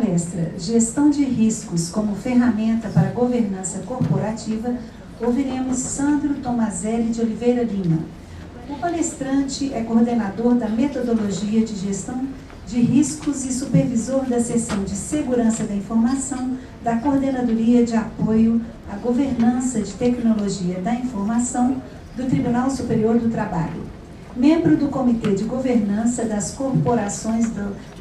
palestra Gestão de Riscos como Ferramenta para a Governança Corporativa, ouviremos Sandro Tomazelli de Oliveira Lima. O palestrante é coordenador da Metodologia de Gestão de Riscos e supervisor da Seção de Segurança da Informação da Coordenadoria de Apoio à Governança de Tecnologia da Informação do Tribunal Superior do Trabalho. Membro do Comitê de Governança das Corporações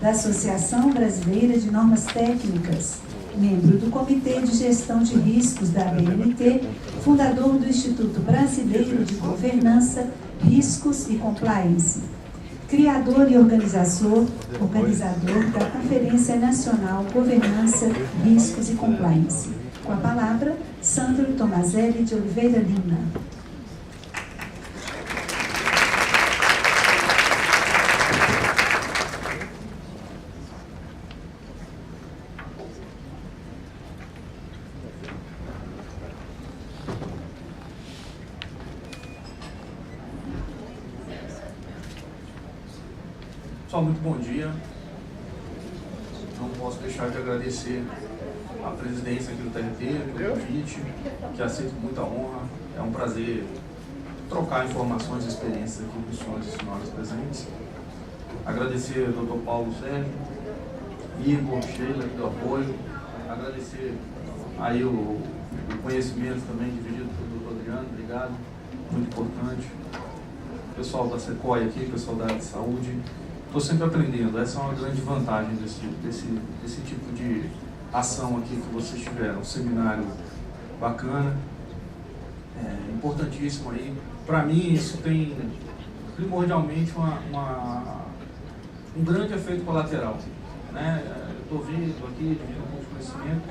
da Associação Brasileira de Normas Técnicas. Membro do Comitê de Gestão de Riscos da ABNT, fundador do Instituto Brasileiro de Governança, Riscos e Compliance. Criador e organizador da Conferência Nacional Governança, Riscos e Compliance. Com a palavra, Sandro Tomazelli de Oliveira Lima. Pessoal, muito bom dia. Não posso deixar de agradecer a presidência aqui do TRT pelo convite, que aceito com muita honra. É um prazer trocar informações e experiências aqui com os senhores e senhoras presentes. Agradecer ao Dr. Paulo Sérgio, Igor, Sheila, do apoio. Agradecer aí o conhecimento também dividido pelo Dr. Adriano, obrigado, muito importante. Pessoal da Sequoia aqui, pessoal da área de saúde. Estou sempre aprendendo, essa é uma grande vantagem desse tipo de ação aqui que vocês tiveram. Um seminário bacana, importantíssimo aí. Para mim, isso tem primordialmente um grande efeito colateral, né? Estou vendo aqui, dividindo um pouco de conhecimento,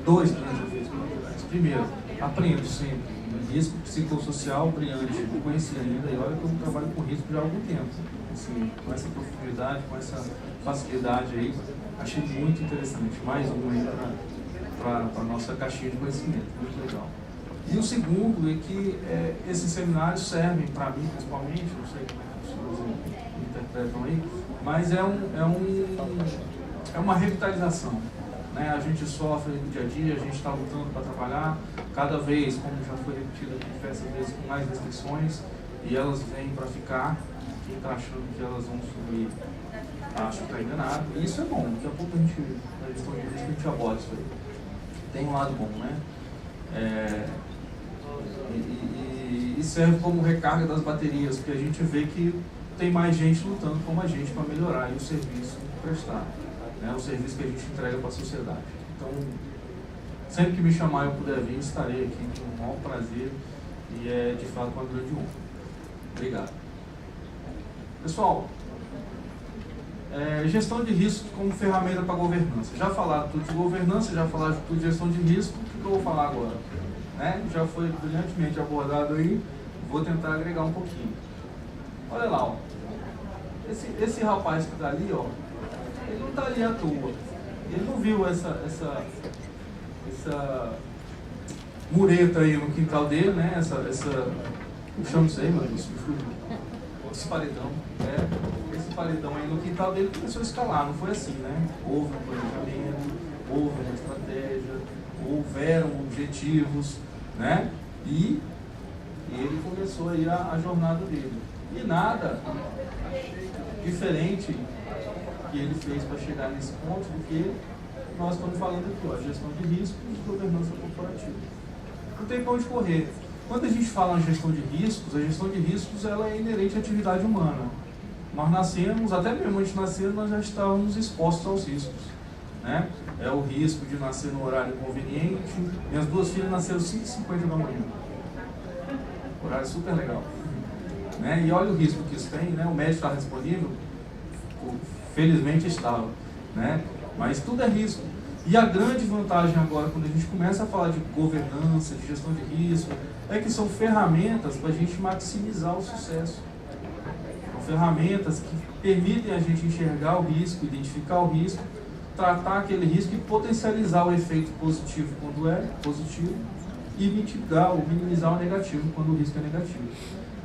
dois grandes efeitos colaterais. Primeiro, aprendo sempre. Risco psicossocial brilhante, não conhecia ainda, e olha que eu trabalho com risco já há algum tempo. Assim, com essa profundidade, com essa facilidade aí, achei muito interessante. Mais um aí para a nossa caixinha de conhecimento, muito legal. E o segundo é que esses seminários servem para mim, principalmente, não sei como é que os senhores interpretam aí, mas é uma revitalização. Né? A gente sofre no dia a dia, a gente está lutando para trabalhar, cada vez, como já foi repetido aqui diversas vezes, com mais restrições, e elas vêm para ficar. Quem está achando que elas vão subir, acho que está enganado. E isso é bom, daqui a pouco na gestão de risco, a gente aborda isso aí. Tem um lado bom, né? E serve como recarga das baterias, porque a gente vê que tem mais gente lutando como a gente para melhorar e o serviço prestar. Né, o serviço que a gente entrega para a sociedade. Então, sempre que me chamar e eu puder vir, estarei aqui com o maior prazer e é de fato uma grande honra. Obrigado. Pessoal, gestão de risco como ferramenta para governança. Já falaram tudo de governança, já falaram tudo de gestão de risco, o que eu vou falar agora? Né? Já foi brilhantemente abordado aí, vou tentar agregar um pouquinho. Olha lá, ó. Esse rapaz que está ali, ó, ele não está ali à toa. Ele não viu essa mureta aí no quintal dele, né? Como chama isso aí, meu Deus? Esse paredão. Esse paredão aí no quintal dele começou a escalar, não foi assim, né? Houve um planejamento, houve uma estratégia, houveram objetivos, né? E ele começou aí a jornada dele. E nada diferente que ele fez para chegar nesse ponto, porque nós estamos falando aqui, ó, gestão de riscos e governança corporativa. Não tem para onde correr. Quando a gente fala em gestão de riscos, a gestão de riscos ela é inerente à atividade humana. Nós nascemos, até mesmo antes de nascer, nós já estávamos expostos aos riscos. Né? É o risco de nascer no horário inconveniente. Minhas duas filhas nasceram 5h50 da manhã. Horário super legal. Né? E olha o risco que isso tem, né? O médico está disponível? Felizmente estava, né? Mas tudo é risco. E a grande vantagem agora, quando a gente começa a falar de governança, de gestão de risco, é que são ferramentas para a gente maximizar o sucesso. São ferramentas que permitem a gente enxergar o risco, identificar o risco, tratar aquele risco e potencializar o efeito positivo quando é positivo e mitigar ou minimizar o negativo quando o risco é negativo.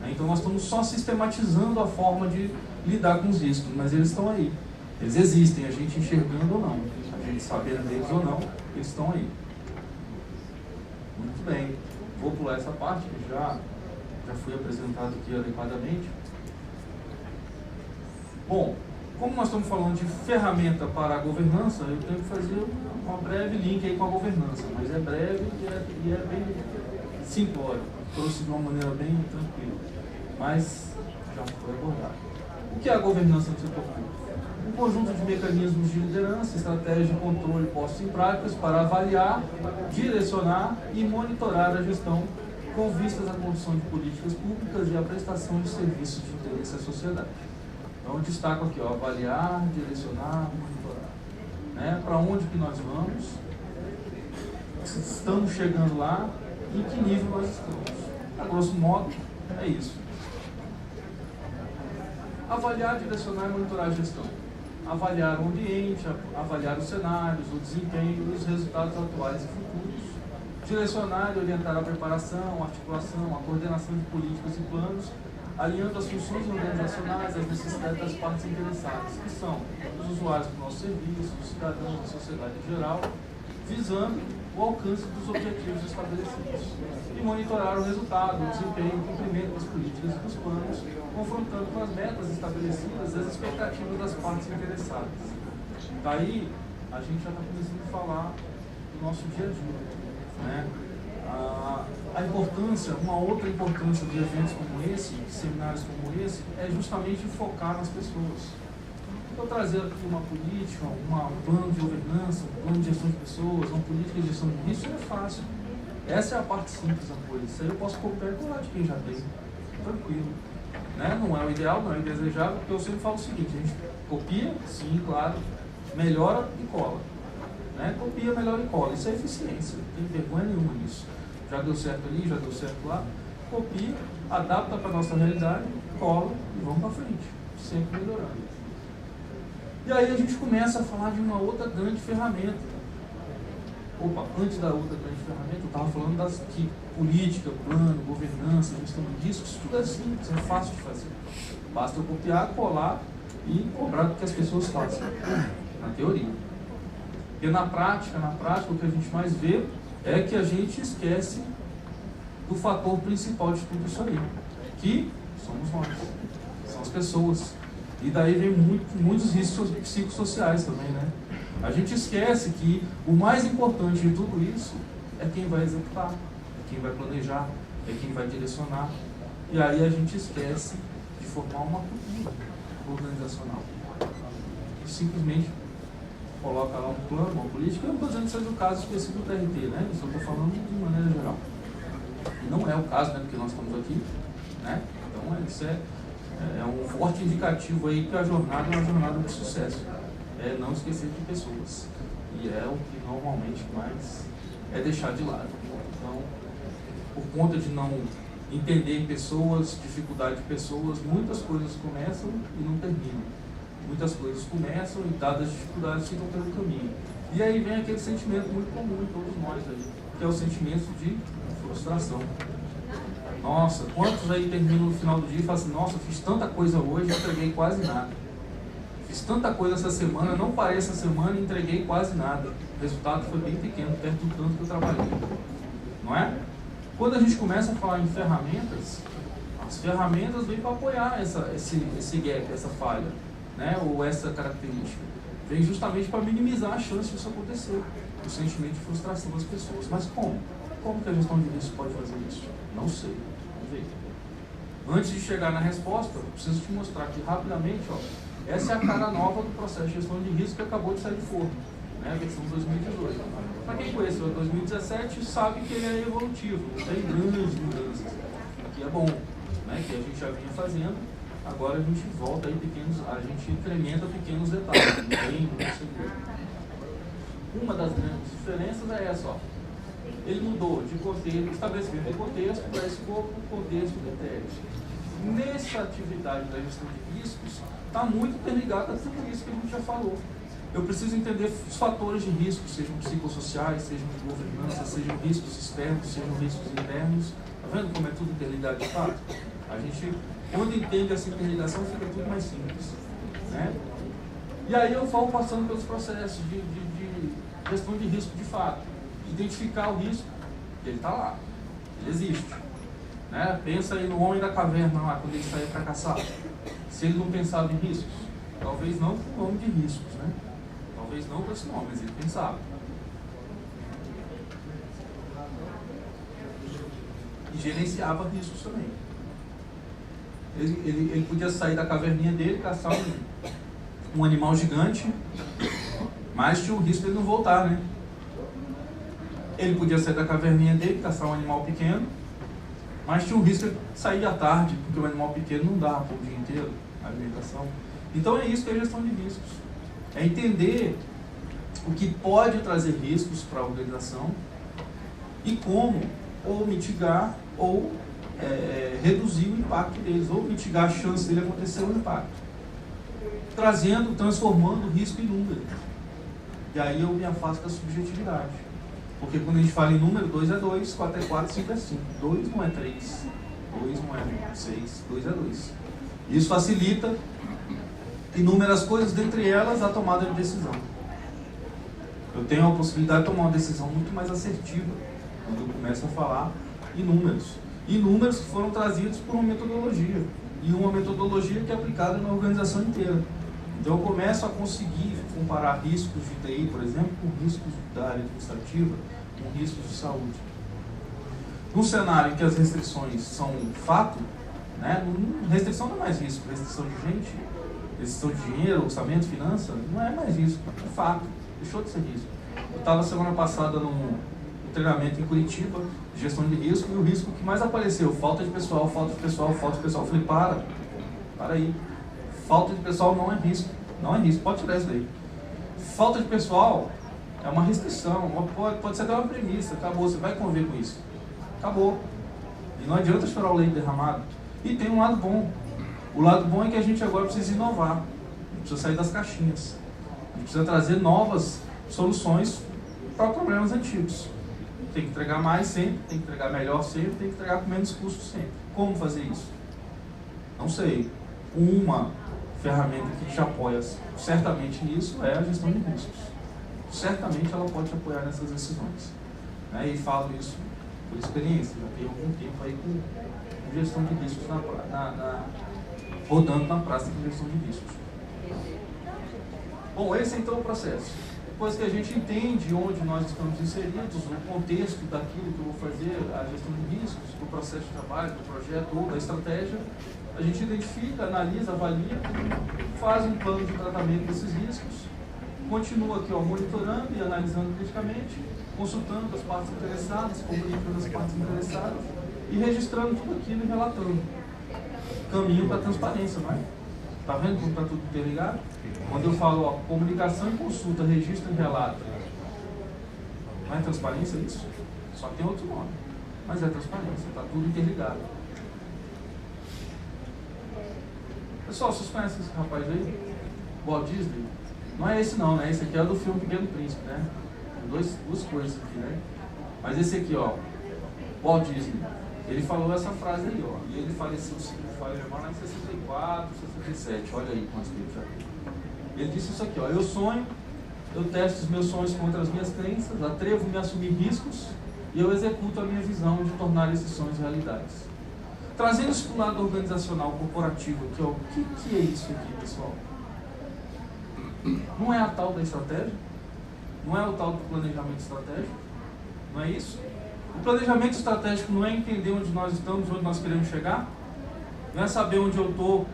Então nós estamos só sistematizando a forma de lidar com os riscos, mas eles estão aí. Eles existem, a gente enxergando ou não, a gente sabendo deles ou não, eles estão aí. Muito bem, vou pular essa parte que já fui apresentado aqui adequadamente. Bom, como nós estamos falando de ferramenta para a governança, eu tenho que fazer uma breve link aí com a governança, mas é breve e é bem simplório, trouxe de uma maneira bem tranquila, mas já foi abordado. O que é a governança do setor público? Um conjunto de mecanismos de liderança, estratégias de controle postos em práticas para avaliar, direcionar e monitorar a gestão com vistas à condução de políticas públicas e à prestação de serviços de interesse à sociedade. Então, eu destaco aqui, ó, avaliar, direcionar, monitorar. Né? Para onde que nós vamos? Estamos chegando lá? Em que nível nós estamos? A grosso modo, é isso. Avaliar, direcionar e monitorar a gestão. Avaliar o ambiente, avaliar os cenários, o desempenho e os resultados atuais e futuros. Direcionar e orientar a preparação, a articulação, a coordenação de políticas e planos, alinhando as funções organizacionais às necessidades das partes interessadas, que são os usuários do nosso serviço, os cidadãos da sociedade em geral, visando o alcance dos objetivos estabelecidos. E monitorar o resultado, o desempenho e o cumprimento das políticas e dos planos, confrontando com as metas estabelecidas e as expectativas das partes interessadas. Daí, a gente já está começando a falar do nosso dia a dia. Né? A importância, uma outra importância de eventos como esse, de seminários como esse, é justamente focar nas pessoas. Eu trazer aqui uma política, um plano de governança, um plano de gestão de pessoas, uma política de gestão de risco, isso é fácil. Essa é a parte simples da coisa. Isso aí eu posso copiar e colar de quem já tem. Tranquilo. Né? Não é o ideal, não é o desejável, porque eu sempre falo o seguinte, a gente copia, sim, claro, melhora e cola. Né? Copia, melhora e cola. Isso é eficiência, não tem vergonha nenhuma nisso. Já deu certo ali, já deu certo lá. Copia, adapta para a nossa realidade, cola e vamos para frente. Sempre melhorando. E aí a gente começa a falar de uma outra grande ferramenta. Opa, antes da outra grande ferramenta, eu estava falando das que política, plano, governança, gestão de riscos, tudo é simples, é fácil de fazer. Basta eu copiar, colar e cobrar que as pessoas façam, na teoria. Porque na prática, o que a gente mais vê é que a gente esquece do fator principal de tudo isso aí, que somos nós, são as pessoas. E daí vem muitos riscos psicossociais também, né? A gente esquece que o mais importante de tudo isso é quem vai executar, é quem vai planejar, é quem vai direcionar. E aí a gente esquece de formar uma cultura organizacional. E simplesmente coloca lá um plano, uma política. Eu não estou dizendo que seja o caso específico do TRT, né? Isso eu estou falando de maneira geral. E não é o caso, né? Porque nós estamos aqui, né? Então isso é um forte indicativo aí que a jornada é uma jornada de sucesso. É não esquecer de pessoas. E é o que normalmente mais é deixar de lado. Então, por conta de não entender pessoas, dificuldade de pessoas, muitas coisas começam e não terminam. Muitas coisas começam e, dadas as dificuldades, ficam pelo caminho. E aí vem aquele sentimento muito comum em todos nós aí, que é o sentimento de frustração. Nossa, quantos aí terminam no final do dia e falam assim, nossa, fiz tanta coisa hoje e não entreguei quase nada. Fiz tanta coisa essa semana, não parei essa semana e entreguei quase nada. O resultado foi bem pequeno, perto do tanto que eu trabalhei. Não é? Quando a gente começa a falar em ferramentas, as ferramentas vêm para apoiar esse gap, essa falha, né? Ou essa característica. Vem justamente para minimizar a chance disso acontecer, o sentimento de frustração das pessoas. Mas como? Como que a gestão de risco pode fazer isso? Não sei. Vamos ver. Antes de chegar na resposta, eu preciso te mostrar aqui rapidamente, ó. Essa é a cara nova do processo de gestão de risco que acabou de sair de forno, né? A versão 2018. Para quem conheceu a 2017, sabe que ele é evolutivo, não tem grandes mudanças. Aqui é bom, né? Que a gente já vinha fazendo, agora a gente volta aí a gente incrementa pequenos detalhes, não tem muito seguro. Uma das grandes diferenças é essa, ó. Ele mudou de contexto, estabelecimento de contexto para escopo, contexto e critérios. Nessa atividade da gestão de riscos, está muito interligado a tudo isso que a gente já falou. Eu preciso entender os fatores de risco, sejam psicossociais, sejam de governança, sejam riscos externos, sejam riscos internos. Está vendo como é tudo interligado de fato? A gente, quando entende essa interligação, fica tudo mais simples, né? E aí eu vou passando pelos processos de gestão de risco de fato. Identificar o risco, ele está lá, ele existe. Né? Pensa aí no homem da caverna lá, quando ele saía para caçar. Se ele não pensava em riscos, talvez não com o nome de riscos, né? Talvez não com esse nome, mas ele pensava. E gerenciava riscos também. Ele podia sair da caverninha dele, caçar um animal gigante, mas tinha o risco de ele não voltar, né? Ele podia sair da caverninha dele, caçar um animal pequeno, mas tinha o risco de sair à tarde, porque o animal pequeno não dá o dia inteiro a alimentação. Então é isso que é gestão de riscos. É entender o que pode trazer riscos para a organização e como ou mitigar ou reduzir o impacto deles, ou mitigar a chance dele acontecer o impacto. Transformando o risco em número. E aí eu me afasto da subjetividade. Porque quando a gente fala em número, 2 é 2, 4 é 4, 5 é 5. 2 não é 3, 2 não é 6, 2 é 2. Isso facilita inúmeras coisas, dentre elas a tomada de decisão. Eu tenho a possibilidade de tomar uma decisão muito mais assertiva quando eu começo a falar em números. E números que foram trazidos por uma metodologia. E uma metodologia que é aplicada na organização inteira. Então eu começo a conseguir comparar riscos de TI, por exemplo, com riscos da área administrativa, com riscos de saúde. Num cenário em que as restrições são fato, né? Restrição não é mais risco, restrição de gente, restrição de dinheiro, orçamento, finança, não é mais risco, é fato, deixou de ser risco. Eu estava semana passada num treinamento em Curitiba, de gestão de risco, e o risco que mais apareceu, falta de pessoal, falta de pessoal, falta de pessoal. Eu falei, para aí. Falta de pessoal não é risco, pode tirar isso daí. Falta de pessoal é uma restrição, pode ser até uma premissa, acabou, você vai conviver com isso. Acabou. E não adianta esperar o leite derramado. E tem um lado bom. O lado bom é que a gente agora precisa inovar, a gente precisa sair das caixinhas. A gente precisa trazer novas soluções para problemas antigos. Tem que entregar mais sempre, tem que entregar melhor sempre, tem que entregar com menos custo sempre. Como fazer isso? Não sei. Uma ferramenta que te apoia certamente nisso é a gestão de riscos. Certamente ela pode te apoiar nessas decisões. Né? E falo isso por experiência, já tenho algum tempo aí com gestão de riscos rodando na praça com gestão de riscos. Bom, esse é então o processo. Depois que a gente entende onde nós estamos inseridos, o contexto daquilo que eu vou fazer, a gestão de riscos, do processo de trabalho, do projeto ou da estratégia, a gente identifica, analisa, avalia, faz um plano de tratamento desses riscos, continua aqui monitorando e analisando criticamente, consultando as partes interessadas, comunicando as partes interessadas e registrando tudo aquilo e relatando. Caminho para a transparência, não é? Está vendo como está tudo interligado? Quando eu falo comunicação e consulta, registro e relato, não é transparência isso? Só tem outro nome, mas é transparência, está tudo interligado. Pessoal, vocês conhecem esse rapaz aí? Walt Disney? Não é esse não, né? Esse aqui é do filme Pequeno Príncipe, né? Duas coisas aqui, né? Mas esse aqui, Walt Disney, ele falou essa frase aí, e ele faleceu, se não falha a memória, em 64, 67, olha aí quantos tempo já tem. Ele disse isso aqui, eu sonho, eu testo os meus sonhos contra as minhas crenças, atrevo-me a assumir riscos e eu executo a minha visão de tornar esses sonhos realidades. Trazendo isso para o lado organizacional, corporativo, o que é isso aqui, pessoal? Não é a tal da estratégia? Não é o tal do planejamento estratégico? Não é isso? O planejamento estratégico não é entender onde nós estamos, onde nós queremos chegar? Não é saber onde eu estou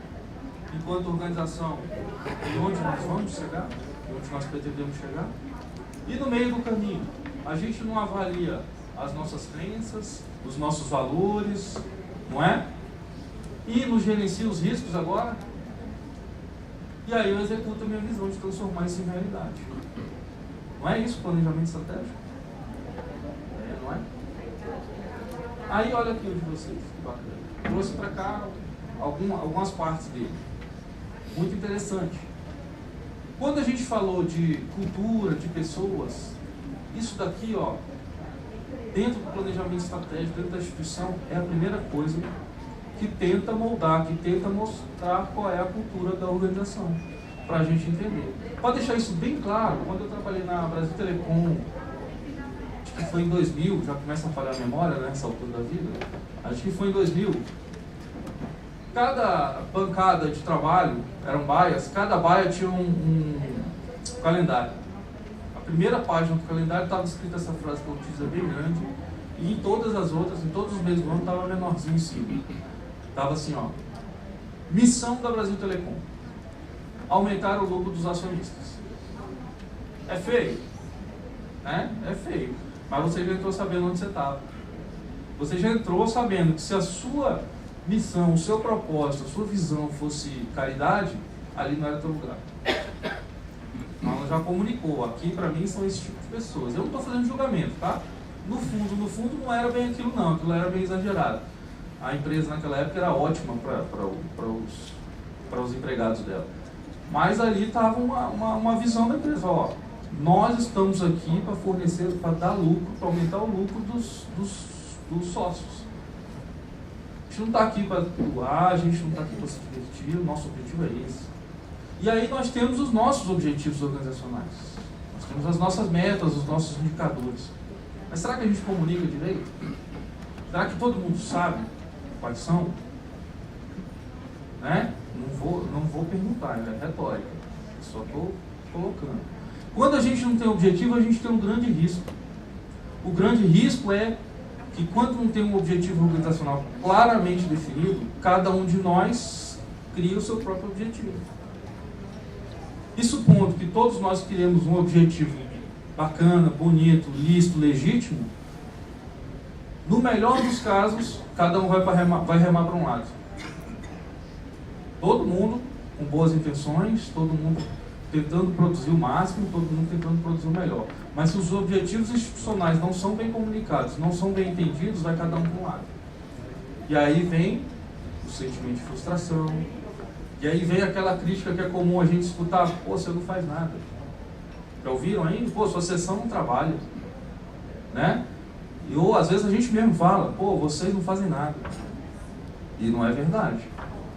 enquanto organização e onde nós vamos chegar? Onde nós pretendemos chegar? E no meio do caminho, a gente não avalia as nossas crenças, os nossos valores, não é? E nos gerencia os riscos agora? E aí eu executo a minha visão de transformar isso em realidade. Não é isso o planejamento estratégico? Não é? Aí olha aqui o de vocês, que bacana. Trouxe para cá algumas partes dele. Muito interessante. Quando a gente falou de cultura, de pessoas, isso daqui, dentro do planejamento estratégico, dentro da instituição, é a primeira coisa que tenta moldar, que tenta mostrar qual é a cultura da organização. para a gente entender. Para deixar isso bem claro, quando eu trabalhei na Brasil Telecom, acho que foi em 2000, já começa a falhar a memória, né, nessa altura da vida, acho que foi em 2000, cada bancada de trabalho, eram baias, cada baia tinha um calendário. A primeira página do calendário estava escrita essa frase que eu utilizo bem grande, e em todas as outras, em todos os meses do ano, estava menorzinho em cima. Estava assim, ó, missão da Brasil Telecom: aumentar o lucro dos acionistas. É feio, né? É feio. Mas você já entrou sabendo onde você estava. Você já entrou sabendo que se a sua missão, o seu propósito, a sua visão fosse caridade, ali não era teu lugar. Então ela já comunicou. Aqui, para mim, são esse tipo de pessoas. Eu não estou fazendo julgamento, tá? No fundo, não era bem aquilo não. Aquilo era bem exagerado. A empresa naquela época era ótima para os empregados dela. Mas ali estava uma visão da empresa. Ó, nós estamos aqui para fornecer, para dar lucro, para aumentar o lucro dos sócios. A gente não está aqui para doar, a gente não está aqui para se divertir, o nosso objetivo é esse. E aí nós temos os nossos objetivos organizacionais. Nós temos as nossas metas, os nossos indicadores. Mas será que a gente comunica direito? Será que todo mundo sabe quais são? Né? Não vou perguntar, é retórica. Só estou colocando. Quando a gente não tem objetivo, a gente tem um grande risco. O grande risco é que quando não tem um objetivo organizacional claramente definido, cada um de nós cria o seu próprio objetivo. E supondo que todos nós queremos um objetivo bacana, bonito, lícito, legítimo, no melhor dos casos, cada um vai remar para um lado. Todo mundo com boas intenções, todo mundo tentando produzir o máximo, todo mundo tentando produzir o melhor. Mas se os objetivos institucionais não são bem comunicados, não são bem entendidos, vai cada um para um lado. E aí vem o sentimento de frustração, e aí vem aquela crítica que é comum a gente escutar: pô, você não faz nada. Já ouviram aí? Pô, sua sessão não trabalha. Né? Ou às vezes a gente mesmo fala: pô, vocês não fazem nada. E não é verdade.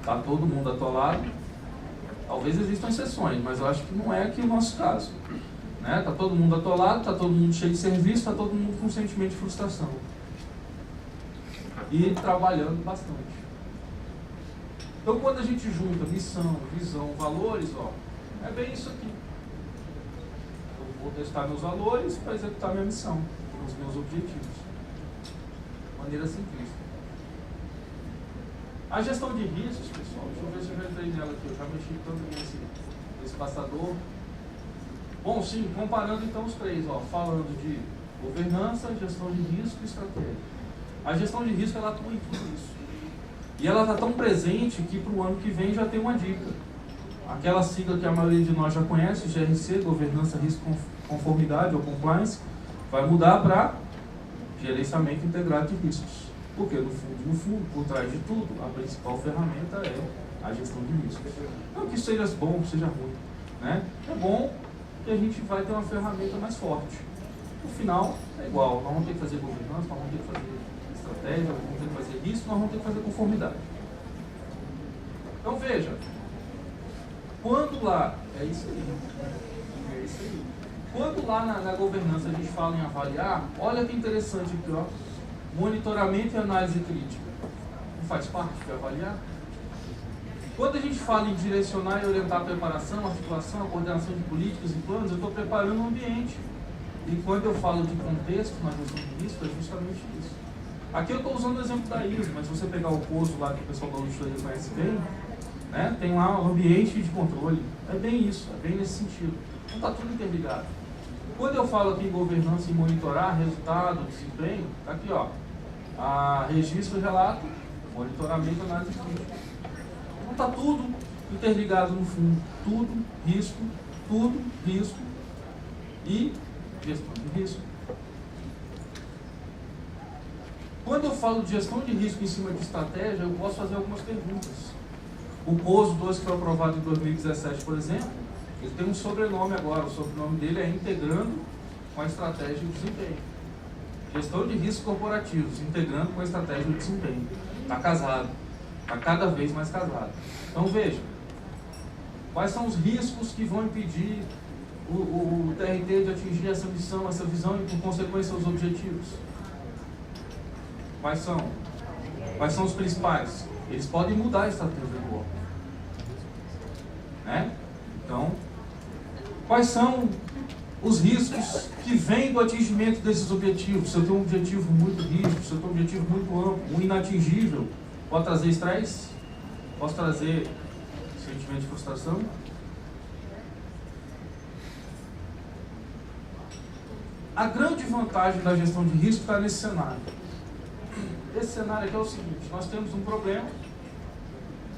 Está todo mundo atolado. Talvez existam exceções, mas eu acho que não é aqui o nosso caso. Né? Está todo mundo atolado, está todo mundo cheio de serviço, está todo mundo com um sentimento de frustração. E trabalhando bastante. Então, quando a gente junta missão, visão, valores, ó, é bem isso aqui. Eu vou testar meus valores para executar minha missão, os meus objetivos. De maneira simplista. A gestão de riscos, pessoal, deixa eu ver se eu já entrei nela aqui, eu já mexi tanto nesse passador. Bom, sim, comparando então os três, ó, falando de governança, gestão de risco e estratégia. A gestão de risco, ela atua em tudo isso. E ela está tão presente que para o ano que vem já tem uma dica. Aquela sigla que a maioria de nós já conhece, GRC, Governança, Risco, Conformidade ou Compliance, vai mudar para Gerenciamento Integrado de Riscos. Porque no fundo, por trás de tudo, a principal ferramenta é a gestão de riscos. Não que isso seja bom, que seja ruim. Né? É bom que a gente vai ter uma ferramenta mais forte. No final, é igual. Nós vamos ter que fazer governança, nós vamos ter que fazer estratégia, nós vamos ter que fazer risco, nós vamos ter que fazer conformidade. Então veja, quando lá, é isso aí. Quando lá na governança a gente fala em avaliar, olha que interessante aqui, ó. Monitoramento e análise crítica. Não faz parte de avaliar? Quando a gente fala em direcionar e orientar a preparação, a articulação, a coordenação de políticas e planos, eu estou preparando um ambiente. E quando eu falo de contexto na gestão de risco, é justamente isso. Aqui eu estou usando o exemplo da ISO, mas se você pegar o COSO lá que o pessoal da auditoria conhece bem, né, tem lá um ambiente de controle. É bem isso, é bem nesse sentido. Então está tudo interligado. Quando eu falo aqui em governança e monitorar resultado, desempenho, está aqui, ó. Registro, relato, monitoramento e análise crítica. Então está tudo interligado no fundo. Tudo risco e gestão de risco. Quando eu falo de gestão de risco em cima de estratégia, eu posso fazer algumas perguntas. O COSO 2, que foi aprovado em 2017, por exemplo, ele tem um sobrenome agora. O sobrenome dele é Integrando com a Estratégia de Desempenho. Gestão de riscos corporativos, integrando com a estratégia de desempenho. Está casado. Está cada vez mais casado. Então veja, Quais são os riscos que vão impedir o TRT de atingir essa missão, essa visão e, por consequência, os objetivos? Quais são? Quais são os principais? Eles podem mudar a estratégia do órgão. Né? Então, quais são os riscos que vêm do atingimento desses objetivos? Se eu tenho um objetivo muito rígido, se eu tenho um objetivo muito amplo, um inatingível, pode trazer estresse? Pode trazer sentimento de frustração? A grande vantagem da gestão de risco está nesse cenário. Esse cenário aqui é o seguinte: nós temos um problema,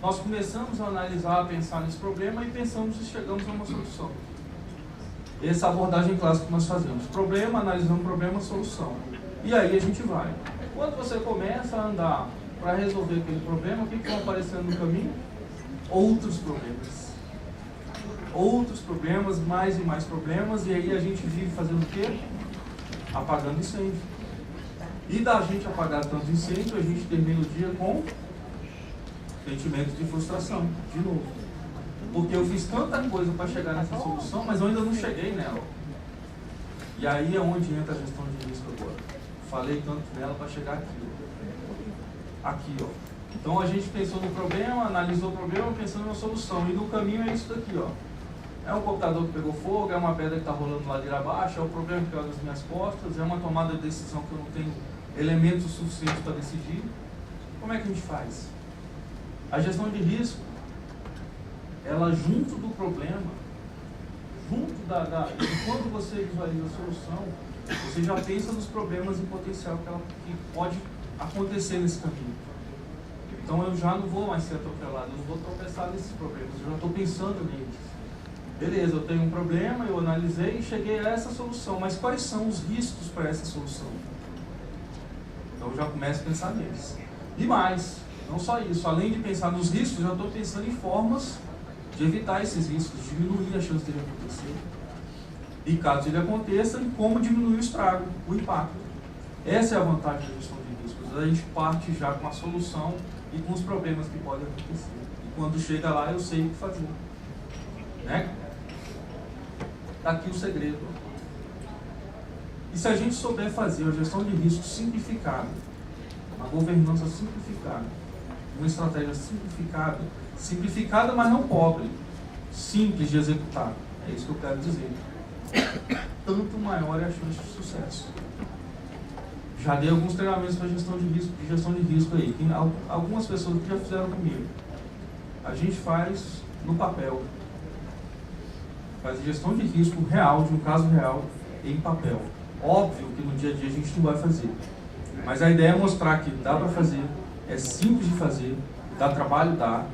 nós começamos a analisar, a pensar nesse problema e pensamos e chegamos a uma solução. Essa é a abordagem clássica que nós fazemos: problema, analisamos problema, solução. E aí a gente vai. Quando você começa a andar para resolver aquele problema, o que vão aparecendo no caminho? Outros problemas. Outros problemas, mais e mais problemas, e aí a gente vive fazendo o quê? Apagando incêndio. E da gente apagar tanto incêndio, a gente termina o dia com sentimento de frustração, de novo. Porque eu fiz tanta coisa para chegar nessa solução, mas eu ainda não cheguei nela. E aí é onde entra a gestão de risco agora. Falei tanto nela para chegar aqui. Aqui, ó. Então a gente pensou no problema, analisou o problema, pensando na solução. E no caminho é isso daqui, ó. É um computador que pegou fogo, é uma pedra que está rolando ladeira abaixo, é o problema que caiu nas minhas costas, é uma tomada de decisão que eu não tenho elementos suficientes para decidir. Como é que a gente faz? A gestão de risco, ela junto do problema, junto de quando você visualiza a solução, você já pensa nos problemas em potencial que pode acontecer nesse caminho. Então eu já não vou mais ser atropelado, eu não vou tropeçar nesses problemas, eu já estou pensando neles. Beleza, eu tenho um problema, eu analisei e cheguei a essa solução, mas quais são os riscos para essa solução? Então eu já começo a pensar neles. E mais, não só isso, além de pensar nos riscos, eu já estou pensando em formas de evitar esses riscos, diminuir a chance dele acontecer. E caso ele aconteça, como diminuir o estrago, o impacto. Essa é a vantagem da gestão de riscos. A gente parte já com a solução e com os problemas que podem acontecer. E quando chega lá, eu sei o que fazer. Né? Está aqui o segredo. E se a gente souber fazer a gestão de risco simplificada, uma governança simplificada, uma estratégia simplificada, mas não pobre, simples de executar, é isso que eu quero dizer, tanto maior é a chance de sucesso. Já dei alguns treinamentos para gestão de risco aí, que algumas pessoas já fizeram comigo. A gente faz no papel, faz gestão de risco real, de um caso real, em papel. Óbvio que no dia a dia a gente não vai fazer, mas a ideia é mostrar que dá para fazer, é simples de fazer, dá trabalho, dá,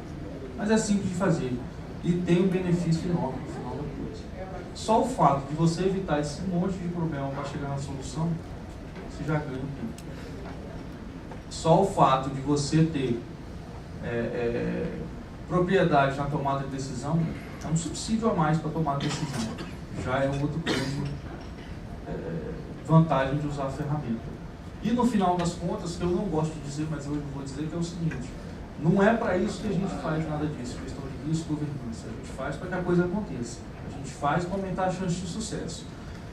mas é simples de fazer e tem um benefício enorme no final da coisa. Só o fato de você evitar esse monte de problema para chegar na solução, você já ganha um tempo. Só o fato de você ter propriedade na tomada de decisão é um subsídio a mais para tomar decisão. Já é outro grande vantagem de usar a ferramenta. E no final das contas, que eu não gosto de dizer, mas hoje eu vou dizer, que é o seguinte: não é para isso que a gente faz nada disso, questão de risco e governança. A gente faz para que a coisa aconteça. A gente faz para aumentar a chance de sucesso.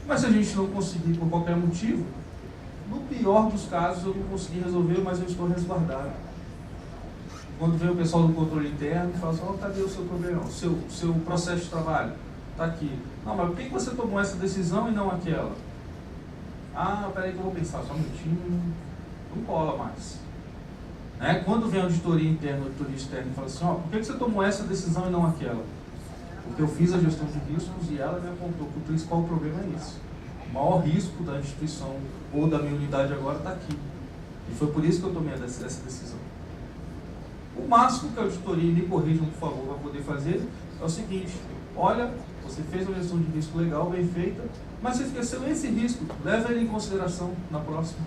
Mas se a gente não conseguir por qualquer motivo, no pior dos casos eu não consegui resolver, mas eu estou resguardado. Quando vem o pessoal do controle interno e fala assim: oh, cadê o seu problema, o seu processo de trabalho? Está aqui. Não, mas por que você tomou essa decisão e não aquela? Ah, peraí que eu vou pensar, só um minutinho, não cola mais. Né? Quando vem a auditoria interna, a auditoria externa e fala assim: oh, por que você tomou essa decisão e não aquela? Porque eu fiz a gestão de riscos e ela me apontou que o principal problema é esse. O maior risco da instituição ou da minha unidade agora está aqui. E foi por isso que eu tomei essa decisão. O máximo que a auditoria, me corrijam por favor, vai poder fazer é o seguinte: olha, você fez uma gestão de risco legal, bem feita, mas você esqueceu esse risco, leva ele em consideração na próxima.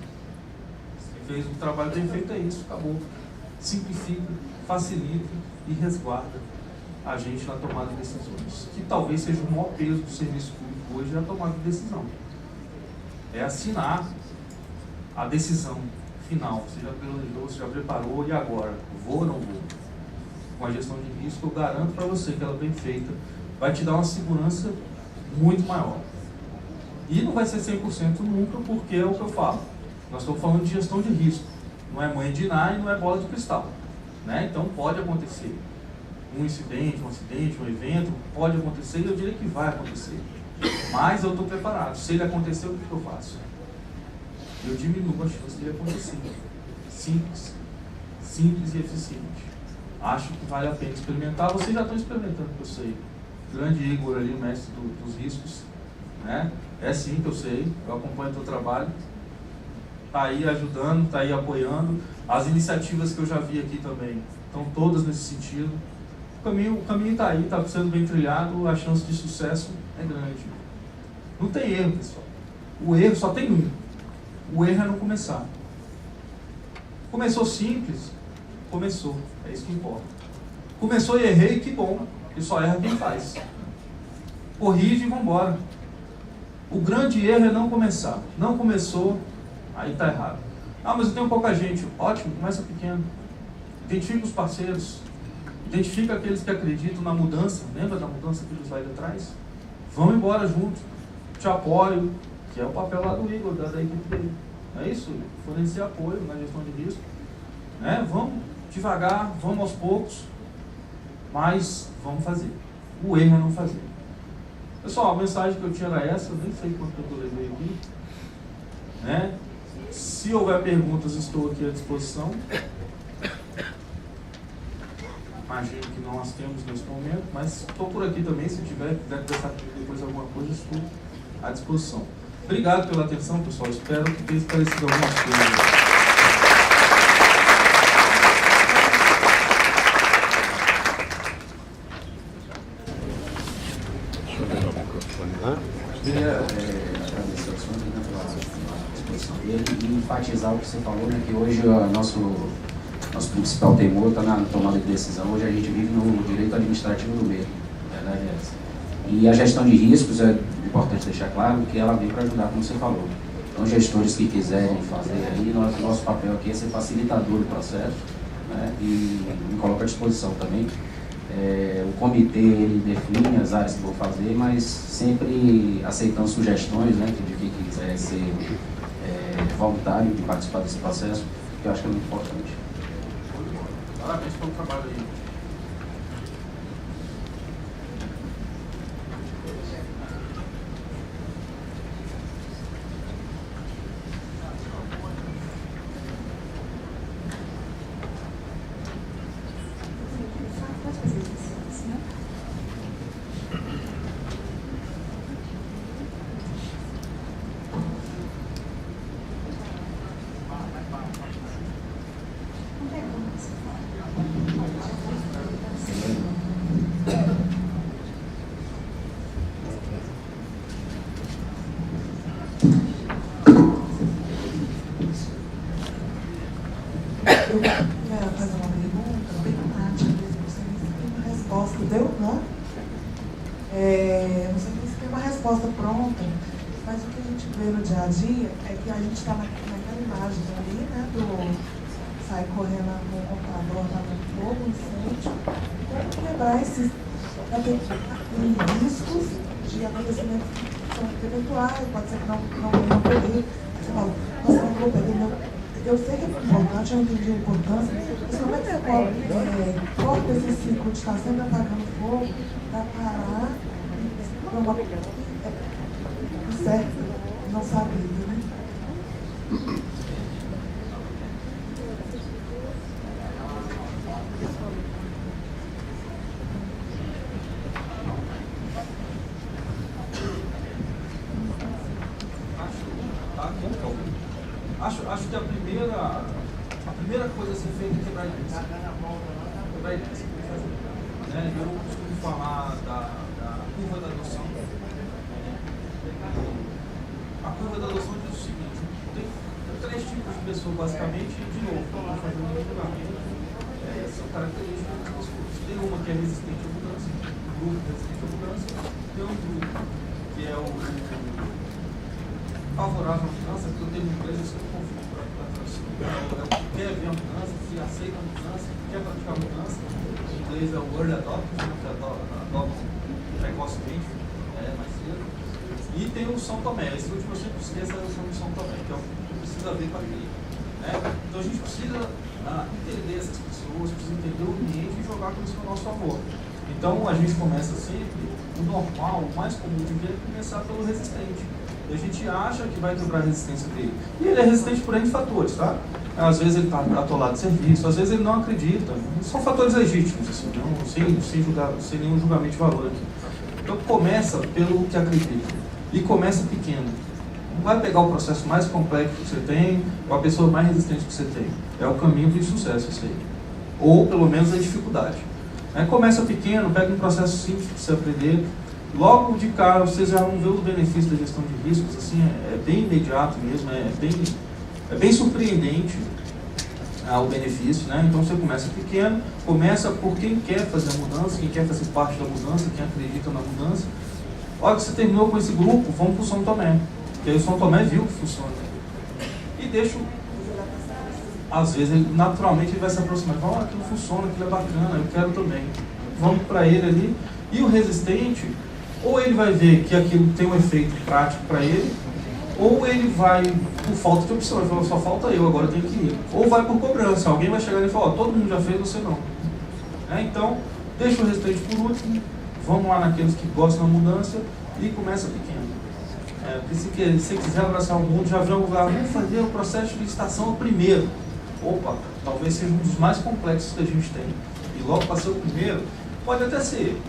Você fez um trabalho bem feito, é isso, acabou. Simplifica, facilita e resguarda a gente na tomada de decisões, que talvez seja o maior peso do serviço público hoje, é a tomada de decisão. É assinar a decisão final. Você já planejou, você já preparou, e agora? Vou ou não vou? com a gestão de risco, eu garanto para você que ela bem feita vai te dar uma segurança muito maior. E não vai ser 100% nunca, porque é o que eu falo. Nós estamos falando de gestão de risco. Não é mãe de Ná e não é bola de cristal. Né? Então pode acontecer. Um incidente, um evento, pode acontecer e eu diria que vai acontecer. Mas eu estou preparado. Se ele acontecer, o que eu faço? Eu diminuo a chance de acontecer. Simples. Simples e eficiente. Acho que vale a pena experimentar. Vocês já estão experimentando, que eu sei. O grande Igor ali, o mestre dos riscos. Né? É sim que eu sei. Eu acompanho o teu trabalho. Está aí ajudando, está aí apoiando. As iniciativas que eu já vi aqui também estão todas nesse sentido. O caminho está aí, está sendo bem trilhado, a chance de sucesso é grande. Não tem erro, pessoal. O erro só tem um. O erro é não começar. Começou simples? Começou. É isso que importa. Começou e errei, que bom. E só erra quem faz. Corrige e vambora. O grande erro é não começar. Não começou, aí está errado. Ah, mas eu tenho pouca gente. Ótimo, começa pequeno. Identifica os parceiros. Identifica aqueles que acreditam na mudança. Lembra da mudança que eles vai atrás? Vamos embora junto. Te apoio, que é o papel lá do Igor, da equipe dele. Não é isso? Fornecer apoio na gestão de risco. Né? Vamos devagar, vamos aos poucos, mas vamos fazer. O erro é não fazer. Pessoal, a mensagem que eu tinha era essa, eu nem sei quanto tempo eu levei aqui. Né? Se houver perguntas, estou aqui à disposição. Imagino que nós temos nesse momento, mas estou por aqui também, se tiver, quiser conversar comigo depois alguma coisa, estou à disposição. Obrigado pela atenção, pessoal. Espero que tenha esclarecido algumas coisas. Queria agradecer ao senhor pela disposição dele e enfatizar o que você falou, né, que hoje o nosso principal temor está na tomada de decisão. Hoje a gente vive no direito administrativo do meio, a verdade é essa. E a gestão de riscos, é importante deixar claro que ela vem para ajudar, como você falou. Então, gestores que quiserem fazer aí, nosso papel aqui é ser facilitador do processo, né, e me coloco à disposição também. O comitê ele define as áreas que vou fazer, mas sempre aceitando sugestões, né, de quem quiser ser voluntário de participar desse processo, que eu acho que é muito importante. Parabéns pelo trabalho aí. Eu quero fazer uma pergunta bem prática, não sei se tem uma resposta, deu, não? Não sei se tem uma resposta pronta, mas o que a gente vê no dia a dia é que a gente está naquela imagem ali, né, do sai correndo com o computador lá no fogo, incêndio, como quebrar esses riscos de acontecimentos que são eventuais, pode ser que não ocorrer. Você fala, nossa, não vou perder eu sei que é importante, eu entendi a importância, mas como é que corta esse ciclo de estar sempre apagando fogo para parar para uma certa não sabida, né? Acho que a primeira coisa a ser feita é quebrar a inércia. Quebrar a inércia. Né? Eu costumo falar da curva da adoção. A curva da adoção diz o seguinte: tem 3 tipos de pessoas, basicamente, e de novo, vamos fazer um julgamento. São características das pessoas. Tem uma que é resistente à mudança, um grupo resistente à mudança, tem um grupo que é o favorável à mudança, porque eu tenho empresas que eu confio para transição. Quer ver a mudança, que aceita a mudança, quer praticar a mudança. inglês é o early adopters, né, que adoptam precocemente, mais cedo. E tem o São Tomé, esse último eu sempre esqueço, eu chamo de São Tomé, que é o que precisa ver com a lei. Então a gente precisa entender essas pessoas, precisa entender o ambiente e jogar com isso a nosso favor. Então a gente começa sempre, o normal, o mais comum de ver é começar pelo resistente. E a gente acha que vai quebrar a resistência dele. E ele é resistente por N fatores, tá? Às vezes ele está atolado de serviço, às vezes ele não acredita. São fatores legítimos, assim, não, sem nenhum julgamento de valor aqui. Então começa pelo que acredita. E começa pequeno. Não vai pegar o processo mais complexo que você tem, ou a pessoa mais resistente que você tem. É o caminho para o sucesso, isso aí. Ou pelo menos a dificuldade. Começa pequeno, pega um processo simples para você aprender. Logo de cara, você já vão ver os benefícios da gestão de riscos, assim, é bem imediato mesmo, é bem surpreendente o benefício, né? Então você começa pequeno, começa por quem quer fazer a mudança, quem quer fazer parte da mudança, quem acredita na mudança. A hora que você terminou com esse grupo, vamos para o São Tomé, porque aí o São Tomé viu que funciona. E deixa, às vezes, naturalmente ele vai se aproximar, fala, aquilo funciona, aquilo é bacana, eu quero também. Vamos para ele ali. E o resistente, ou ele vai ver que aquilo tem um efeito prático para ele, ou ele vai por falta de opção, ele fala, só falta eu, agora eu tenho que ir. Ou vai por cobrança, alguém vai chegar e falar, todo mundo já fez, você não. Então, deixa o resistente por último, vamos lá naqueles que gostam da mudança e começa pequeno. Porque se você quiser abraçar o mundo, já vamos lá, vamos fazer o processo de licitação primeiro. Opa, talvez seja um dos mais complexos que a gente tem. E logo para ser o primeiro, pode até ser.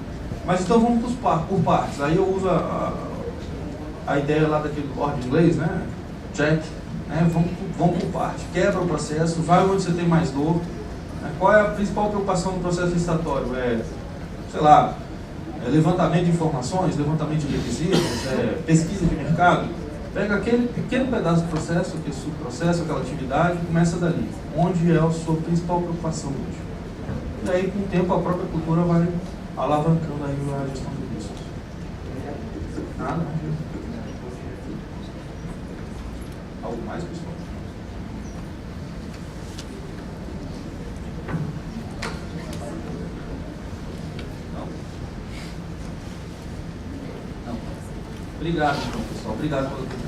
Mas então vamos por partes. Aí eu uso a ideia lá daquele ordem inglês, né? Jack, né? Vamos por parte. Quebra o processo, vai onde você tem mais dor. Qual é a principal preocupação do processo licitatório? Sei lá, levantamento de informações, levantamento de requisitos, pesquisa de mercado. Pega aquele pequeno pedaço do processo, aquele subprocesso, aquela atividade e começa dali. Onde é a sua principal preocupação hoje? E aí, com o tempo, a própria cultura vai alavancando aí a gestão de riscos. Nada? Algo mais, pessoal? Não? Obrigado, então, pessoal. Obrigado pela atenção.